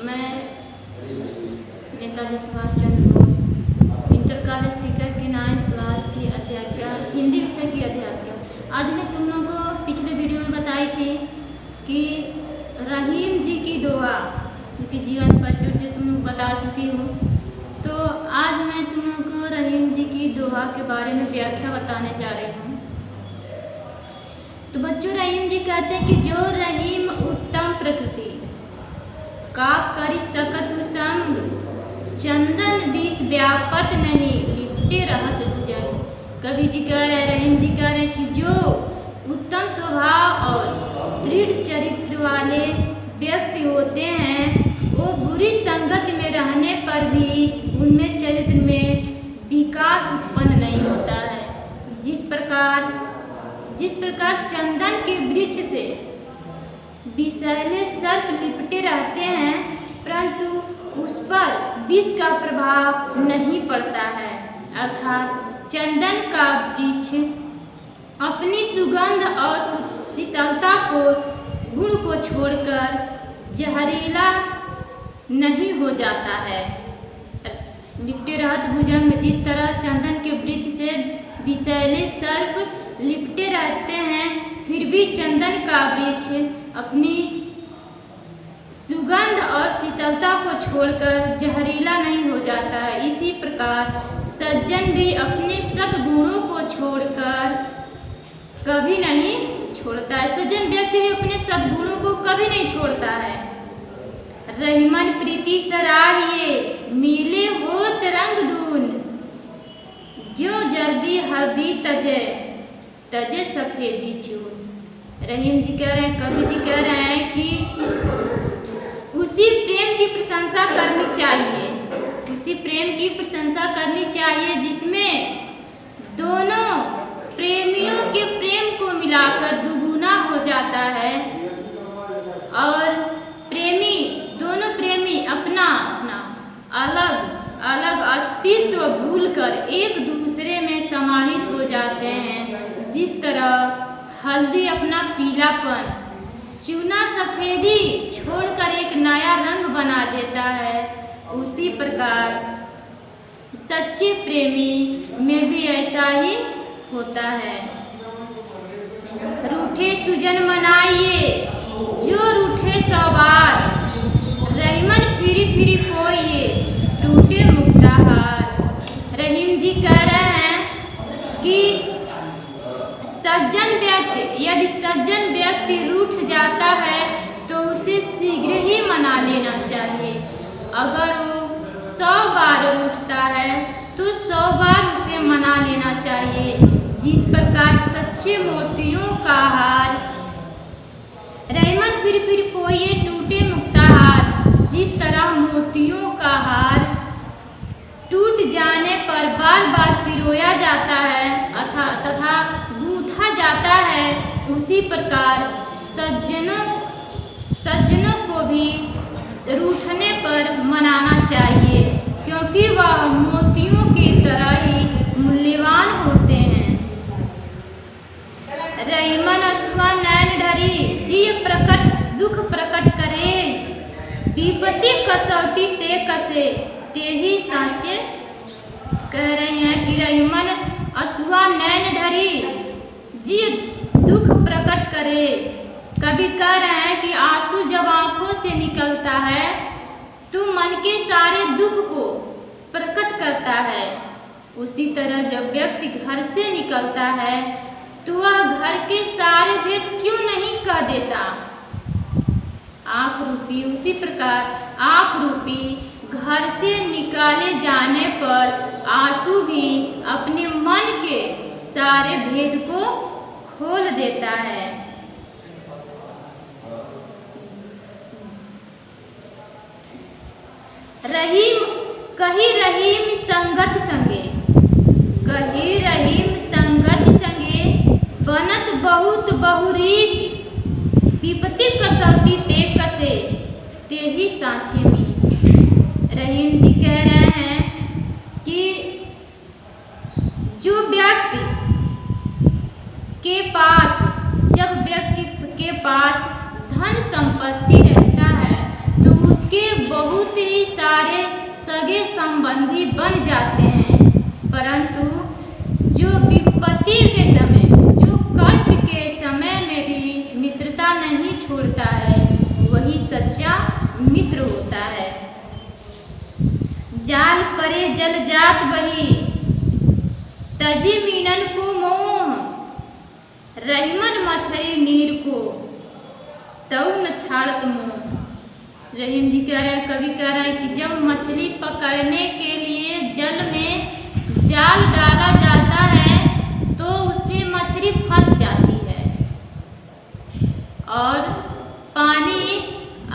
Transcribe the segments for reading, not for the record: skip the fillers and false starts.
मैं Netaji Subhash Chandra Bose inter college ticket की 9th class की अध्यापिका, हिंदी विषय की अध्यापिका। आज मैं तुम लोगों को पिछले वीडियो में बताई थी कि रहीम जी की दोहा, जो कि जीवन परिचय से तुम लोग बता चुकी हो। तो आज मैं तुम लोगों को रहीम जी की दोहा के बारे में व्याख्या बताने जा रही हूँ। तो बच्चों, रहीम जी कहते हैं कि जो रहीम उत्तम प्रकृति का करि सकत संग, चंदन विष व्यापत नहीं लिपटे रहत भुजंग। कवि जी कह रहे, रहीम जी कह रहे कि जो उत्तम स्वभाव और दृढ़ चरित्र वाले व्यक्ति होते हैं, वो बुरी संगत में रहने पर भी उनमें चरित्र में विकास उत्पन्न नहीं होता है। जिस प्रकार चंदन के वृक्ष से विषैले सर्प लिपटे रहते हैं, परंतु उस पर विष का प्रभाव नहीं पड़ता है। अर्थात चंदन का वृक्ष अपनी सुगंध और शीतलता को गुण को छोड़कर जहरीला नहीं हो जाता है। लिपटे रहत भुजंग, जिस तरह चंदन के वृक्ष से विषैले सर्प लिपटे रहते हैं, फिर भी चंदन का वृक्ष अपनी सुगंध और शीतलता को छोड़कर जहरीला नहीं हो जाता है। इसी प्रकार सज्जन भी अपने सद्गुणों को छोड़कर कभी नहीं छोड़ता है। सज्जन व्यक्ति भी अपने सद्गुणों को कभी नहीं छोड़ता है। रहीमन प्रीति सराहिए मिले होत रंग दून, जो जर्दी हल्दी तजे तजे सफेदी चून। रहीम जी कह रहे हैं, कवि जी कह रहे हैं कि उसी प्रेम की प्रशंसा करनी चाहिए, उसी प्रेम की प्रशंसा करनी चाहिए जिसमें दोनों प्रेमियों के प्रेम को मिलाकर दुगुना हो जाता है और दोनों प्रेमी अपना अलग अलग अस्तित्व भूलकर एक दूसरे में समाहित हो जाते हैं। जिस तरह हल्दी अपना पीलापन, चूना सफेदी छोड़कर एक नया रंग बना देता है, उसी प्रकार सच्चे प्रेमी में भी ऐसा ही होता है। रूठे सुजन मनाइए जो रूठे सौ बार, रहीमन फिरी फिरी पोइए टूटे मुक्ताहार। रहीम जी कह रहे हैं कि यदि सज्जन व्यक्ति रूठ जाता है तो उसे शीघ्र ही मना लेना चाहिए। अगर वो 100 बार रूठता है तो 100 बार उसे मना लेना चाहिए। जिस प्रकार सच्चे मोतियों का हार, रहीमन फिर फिर पोइए टूटे मुक्ताहार, जिस तरह मोतियों का हार टूट जाने पर बार बार पिरोया जाता है तथा गूंथा जाता है, उसी प्रकार सज्जनों को भी रूठने पर मनाना चाहिए, क्योंकि वह मोतियों की तरह ही मूल्यवान होते हैं। रहीमन असुआ नैन ढरी जिय प्रकट दुख प्रकट करे, विपत्ति कसौटी ते कसे ते ही साचे। कह रहे हैं कि रहीमन असुआ नैन ढरी जी दुख प्रकट करे। कभी कह रहे हैं कि आंसू जब आंखों से निकलता है तो मन के सारे दुख को प्रकट करता है। उसी तरह जब व्यक्ति घर से निकलता है तो वह घर के सारे भेद क्यों नहीं कह देता। आँख रूपी, उसी प्रकार आँख रूपी घर से निकाले जाने पर आंसू भी अपने मन के सारे भेद को खोल देता है। रहीम संगत संगे, कही रहीम संगत संगे, बनत बहुत बहुरीत, विपत्ति कसौटी ते कसे ते ही सांचे में। रहीम जी कह रहे हैं कि जो व्यक्ति के पास धन संपत्ति रहता है तो उसके बहुत ही सारे सगे संबंधी बन जाते हैं, परंतु जो विपत्ति के समय, जो कष्ट के समय में भी मित्रता नहीं छोड़ता है, वही सच्चा मित्र होता है। जाल परे जल जात बही, तजी मीनन को मोह, रहीमन मछरी नीर को, तऊ न छाड़त मोह। रहीम जी कह रहे हैं, कवि कह रहे हैं कि जब मछली पकड़ने के लिए जल में जाल डाला जाता है तो उसमें मछली फंस जाती है और पानी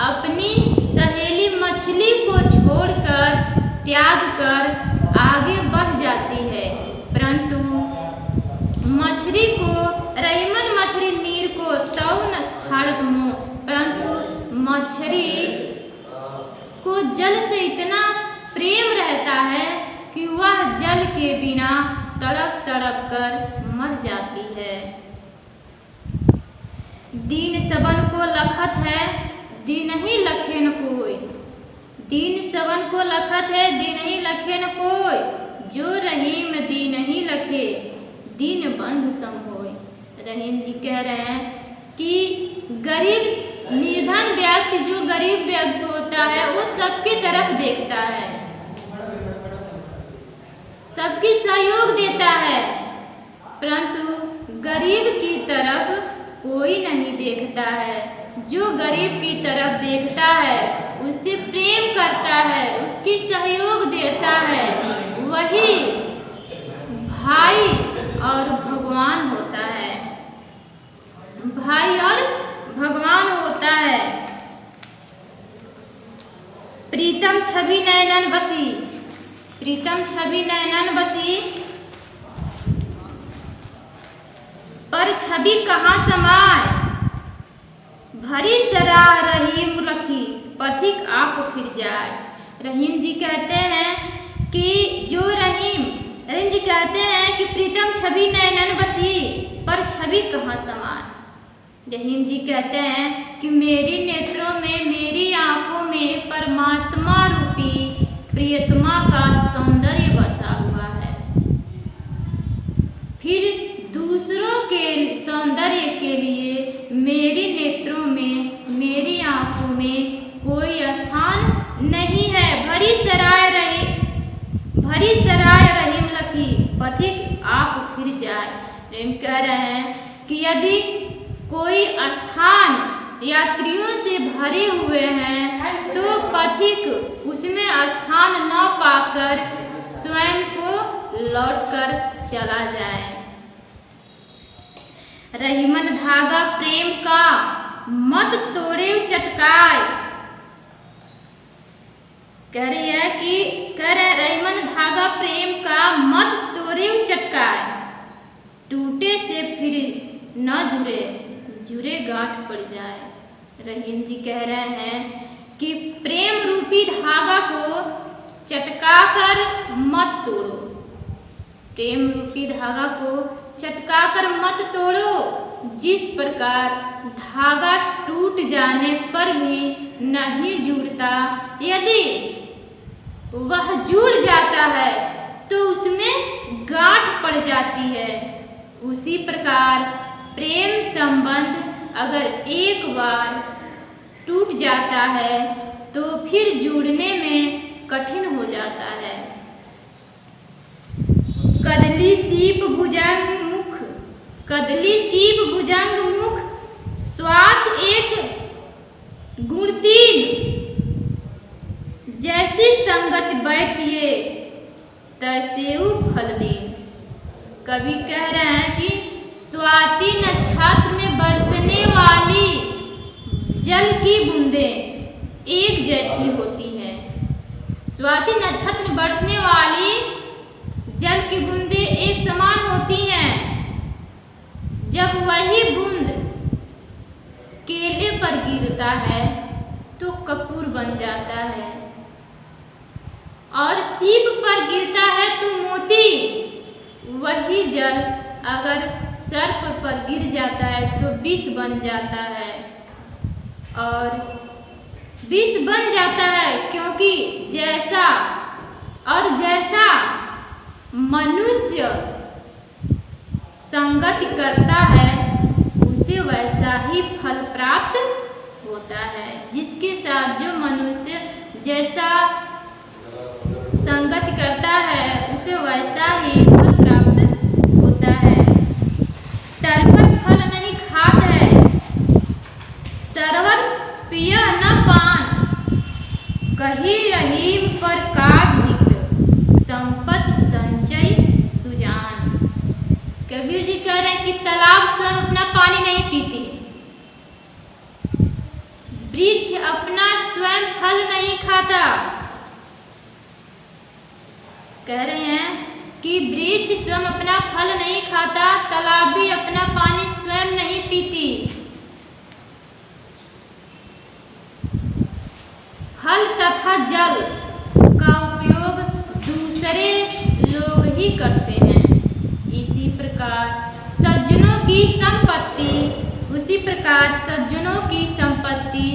अपनी सहेली मछली को छोड़कर त्याग कर आगे बढ़ जाती है, परंतु मछली को रहीमन मछली नीर को तऊ न छाड़त मोह, परंतु मछली को जल से इतना प्रेम रहता है कि वह जल के बिना तड़प तड़प कर मर जाती है। दीन सबन को लखत है, दीन ही लखे न कोई, दीन सबन को लखत है, दीन ही लखे न कोई, जो रहीम दीन ही लखे, दीन बंधु सम होय। रहीम जी कह रहे हैं कि गरीब निर्धन व्यक्ति, जो गरीब व्यक्ति होता है, वो सबकी तरफ देखता है, सबकी सहयोग देता है, परंतु गरीब की तरफ कोई नहीं देखता है। जो गरीब की तरफ देखता है, उससे प्रेम करता है, उसकी सहयोग देता है, वही भाई और भगवान होता है, भाई और भगवान होता है। प्रीतम छवि नयनन बसी, प्रीतम छवि नयनन बसी, पर छवि कहाँ समाए, भरी सराह रहीम रखी, पथिक आप फिर जाए। रहीम जी कहते हैं कि जो रहीम जी कहते हैं कि प्रीतम छवि नयनन बसी, पर छवि कहाँ समाए। रहीम जी कहते हैं कि मेरी नेत्रों में, मेरी आंखों में परमात्मा रूपी प्रियतमा का सौंदर्य बसा हुआ है, फिर दूसरों के सौंदर्य के लिए मेरी नेत्रों में, मेरी आंखों में कोई स्थान नहीं है। भरी सराय रहीम लखी, पथिक आप फिर जाए। रहीम कह रहे हैं कि यदि कोई स्थान यात्रियों से भरे हुए हैं तो पथिक उसमें स्थान न पाकर स्वयं को लौटकर चला जाए। रहीमन धागा प्रेम का मत तोड़े चटकाए, कह रहे रहीमन धागा प्रेम का मत तोड़े चटकाए, टूटे से फिर न जुड़े, जुड़े गांठ पड़ जाए। रहीम जी कह रहे हैं कि प्रेम रूपी धागा को चटका कर मत तोड़ो, प्रेम रूपी धागा को चटका कर मत तोड़ो। जिस प्रकार धागा टूट जाने पर भी नहीं जुड़ता, यदि वह जुड़ जाता है तो उसमें गांठ पड़ जाती है, उसी प्रकार प्रेम संबंध अगर एक बार टूट जाता है तो फिर जुड़ने में कठिन हो जाता है। कदली सीप भुजंग मुख, कदली सीप भुजंग मुख, स्वात एक गुण तीन, जैसी संगत बैठिए तैसेऊ फल दे। कवि कह रहे हैं कि स्वाति नक्षत्र में बरसने वाली जल की बूंदें एक जैसी होती है। स्वाति नक्षत्र में बरसने वाली जल की बूंदें एक समान होती हैं। जब वही बूंद केले पर गिरता है तो कपूर बन जाता है, और सीप पर गिरता है तो मोती। वही जल अगर सर्प पर गिर जाता है तो विष बन जाता है, और विष बन जाता है क्योंकि क्योंकि जैसा मनुष्य संगति करता है उसे वैसा ही फल प्राप्त होता है। जिसके साथ जो मनुष्य जैसा संगति करता है उसे वैसा ही फल प्राप्त होता है। तरकर फल नहीं खात है, सरवर पिय न पान, कही रहीम पर काज हित, संपत संचय सुजान। कबीर जी कह रहे हैं कि तालाब स्वयं अपना पानी नहीं पीती, वृक्ष अपना स्वयं फल नहीं खाता। कह रहे हैं कि वृक्ष स्वयं अपना फल नहीं खाता, तालाब भी अपना पानी स्वयं नहीं पीती। फल तथा जल का उपयोग दूसरे लोग ही करते हैं। इसी प्रकार सज्जनों की संपत्ति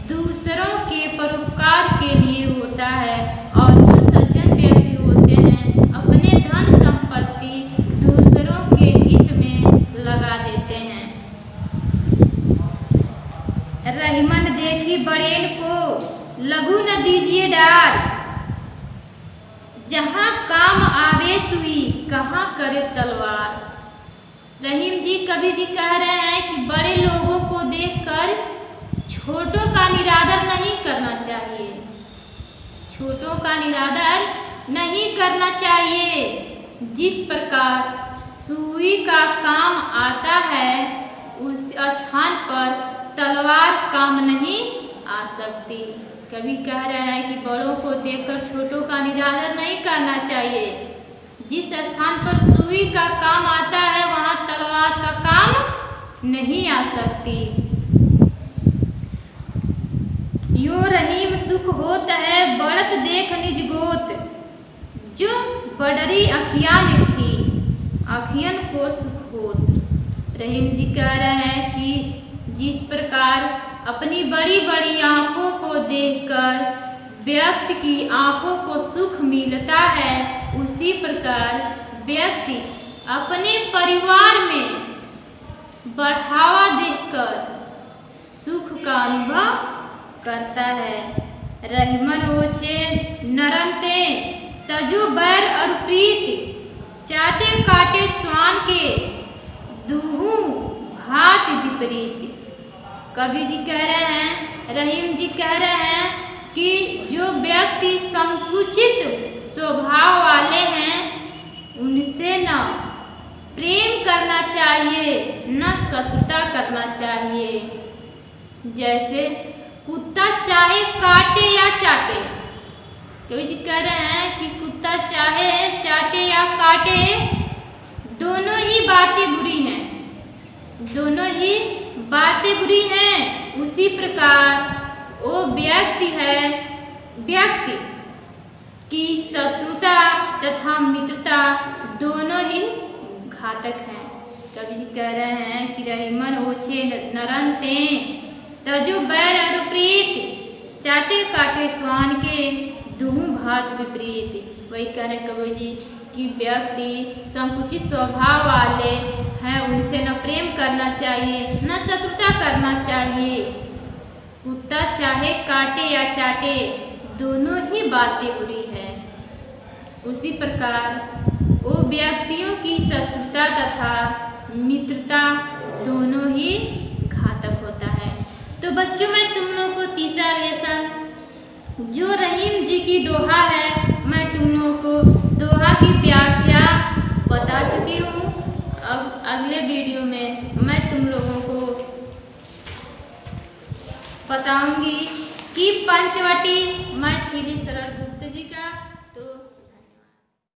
दूसरों के परोपकार के लिए होता है और जो सज्जन व्यक्ति होते हैं अपने धन संपत्ति दूसरों के हित में लगा देते हैं। रहीमन देखी बड़ेल को लघु न दीजिए डार, जहाँ काम आवे सुई कहाँ करे तलवार। रहीम जी कवि जी कह रहे हैं कि बड़े लोगों को देखकर छोटों का निरादर नहीं करना चाहिए, छोटों का निरादर नहीं करना चाहिए। जिस प्रकार सुई का काम आता है उस स्थान पर तलवार काम नहीं आ सकती। कवि कह रहे हैं कि बड़ों को देखकर छोटों का निरादर नहीं करना चाहिए। जिस स्थान पर सुई का काम आता है वहाँ तलवार का काम नहीं आ सकती। यो रहीम सुख होत है बढ़त देख निज गोत, जो बडरी अखियाँ लिखी अखियन को सुख होत। रहीम जी कह रहे हैं कि जिस प्रकार अपनी बड़ी बड़ी आँखों को देखकर व्यक्ति की आँखों को सुख मिलता है, उसी प्रकार व्यक्ति अपने परिवार में बढ़ावा देखकर सुख का अनुभव करता है। रहीमन ओछे नरंते तजो बैर और प्रीत, चाटे काटे स्वान के दूहू भात विपरीत। कवि जी कह रहे हैं, रहीम जी कह रहे हैं कि जो व्यक्ति संकुचित स्वभाव वाले हैं उनसे न प्रेम करना चाहिए न शत्रुता करना चाहिए। जैसे कुत्ता चाहे काटे या चाटे, कवि जी कह रहे हैं कि कुत्ता चाहे चाटे या काटे दोनों ही बातें बुरी हैं, दोनों ही बातें बुरी हैं। उसी प्रकार वो व्यक्ति की शत्रुता तथा मित्रता दोनों ही घातक हैं। कवि जी कह रहे हैं कि रहीमन ओछे नरंते तजो बैर और प्रीत, चाटे काटे स्वान के दूहू भात विपरीत। वही कह रहे कवि जी कि व्यक्ति संकुचित स्वभाव वाले हैं उनसे न प्रेम करना चाहिए न शत्रुता करना चाहिए। कुत्ता चाहे काटे या चाटे दोनों ही बातें बुरी है। उसी प्रकार वो व्यक्तियों की शत्रुता तथा मित्रता दोनों ही घातक होता है। तो बच्चों मैं तुम लोगों को तीसरा लेसन जो रहीम जी की दोहा है मैं तुम लोगों को दोहा की व्याख्या बता चुकी हूँ। अब अगले वीडियो में मैं तुम लोगों को बताऊंगी कि पंचवटी मैथिली